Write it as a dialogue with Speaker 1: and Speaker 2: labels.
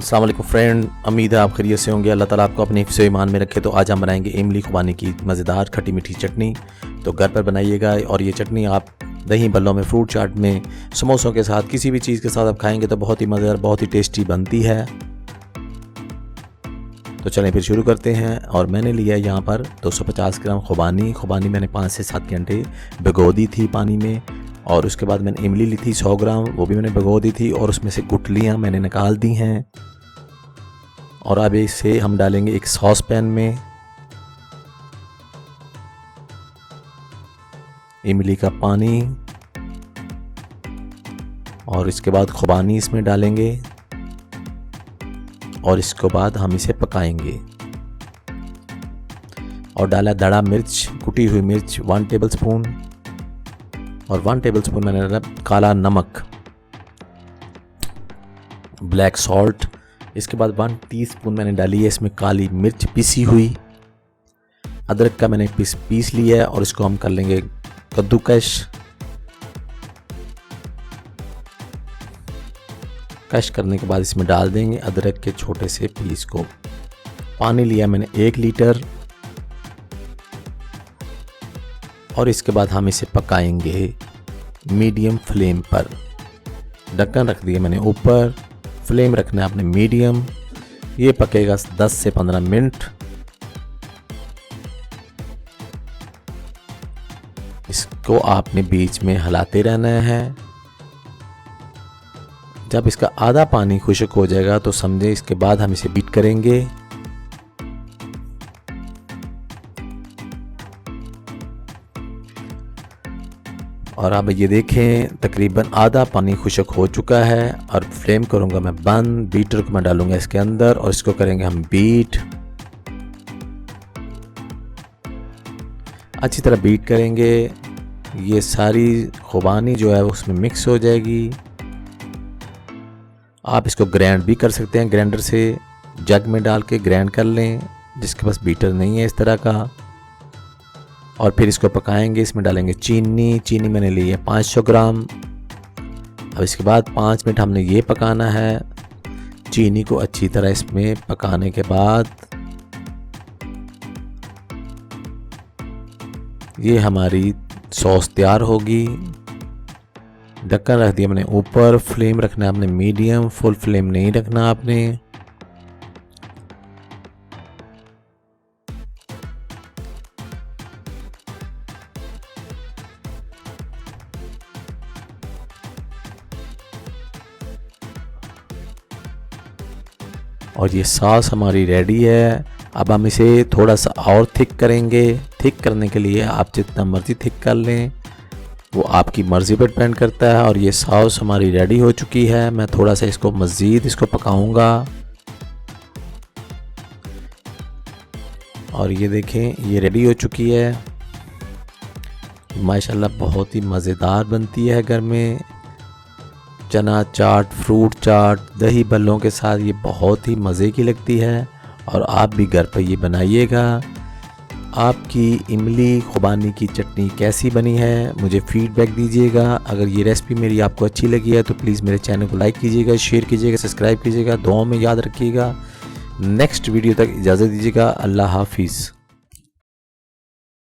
Speaker 1: अस्सलाम वालेकुम फ्रेंड, उम्मीद है आप खैरियत से होंगे। अल्लाह ताला आपको अपने हिफ्ज़ ईमान में रखे। तो आज हम बनाएंगे इमली खुबानी की मज़ेदार खट्टी मीठी चटनी। तो घर पर बनाइएगा और ये चटनी आप दही बल्लों में, फ्रूट चाट में, समोसों के साथ, किसी भी चीज़ के साथ आप खाएंगे तो बहुत ही मज़ेदार, बहुत ही टेस्टी बनती है। तो चलें फिर शुरू करते हैं। और मैंने लिया यहाँ पर 250 ग्राम खुबानी मैंने 5 से 7 घंटे भिगो दी थी पानी में। और उसके बाद मैंने इमली ली थी 100 ग्राम, वो भी मैंने भिगो दी थी और उसमें से गुठलियाँ मैंने निकाल दी हैं। और अब इसे हम डालेंगे एक सॉस पैन में इमली का पानी और इसके बाद खुबानी इसमें डालेंगे और इसके बाद हम इसे पकाएंगे। और डाला दड़ा मिर्च, कुटी हुई मिर्च 1 टेबलस्पून और 1 टेबलस्पून मैंने डाला काला नमक, ब्लैक सॉल्ट। इसके बाद 1 टीस्पून मैंने डाली है इसमें काली मिर्च पिसी हुई। अदरक का मैंने पीस लिया है और इसको हम कर लेंगे कद्दूकश करने के बाद इसमें डाल देंगे अदरक के छोटे से पीस को। पानी लिया मैंने 1 लीटर और इसके बाद हम इसे पकाएंगे मीडियम फ्लेम पर। ढक्कन रख दिया मैंने ऊपर, फ्लेम रखना है आपने मीडियम। ये पकेगा 10 से 15 मिनट। इसको आपने बीच में हिलाते रहना है। जब इसका आधा पानी खुश्क हो जाएगा तो समझे इसके बाद हम इसे बीट करेंगे। और अब ये देखें तकरीबन आधा पानी खुश्क हो चुका है और फ्लेम करूंगा मैं बंद। बीटर को मैं डालूंगा इसके अंदर और इसको करेंगे हम बीट। अच्छी तरह बीट करेंगे। ये सारी खुबानी जो है उसमें मिक्स हो जाएगी। आप इसको ग्राइंड भी कर सकते हैं, ग्राइंडर से जग में डाल के ग्राइंड कर लें जिसके पास बीटर नहीं है इस तरह का। और फिर इसको पकाएंगे। इसमें डालेंगे चीनी मैंने ली है 500 ग्राम। अब इसके बाद 5 मिनट हमने ये पकाना है। चीनी को अच्छी तरह इसमें पकाने के बाद ये हमारी सॉस तैयार होगी। ढक्कन रख दिया मैंने ऊपर, फ्लेम रखना है आपने मीडियम, फुल फ्लेम नहीं रखना आपने। और ये सॉस हमारी रेडी है। अब हम इसे थोड़ा सा और थिक करेंगे। थिक करने के लिए आप जितना मर्जी थिक कर लें, वो आपकी मर्ज़ी पर डिपेंड करता है। और ये सॉस हमारी रेडी हो चुकी है। मैं थोड़ा सा इसको मज़ीद पकाऊंगा। और ये देखें ये रेडी हो चुकी है। माशाल्लाह बहुत ही मज़ेदार बनती है। घर में चना चाट, फ्रूट चाट, दही बल्लों के साथ ये बहुत ही मज़े की लगती है। और आप भी घर पर ये बनाइएगा। आपकी इमली खुबानी की चटनी कैसी बनी है मुझे फीडबैक दीजिएगा। अगर ये रेसिपी मेरी आपको अच्छी लगी है तो प्लीज़ मेरे चैनल को लाइक कीजिएगा, शेयर कीजिएगा, सब्सक्राइब कीजिएगा। दुआओं में याद रखिएगा। नेक्स्ट वीडियो तक इजाज़त दीजिएगा। अल्लाह हाफिज़।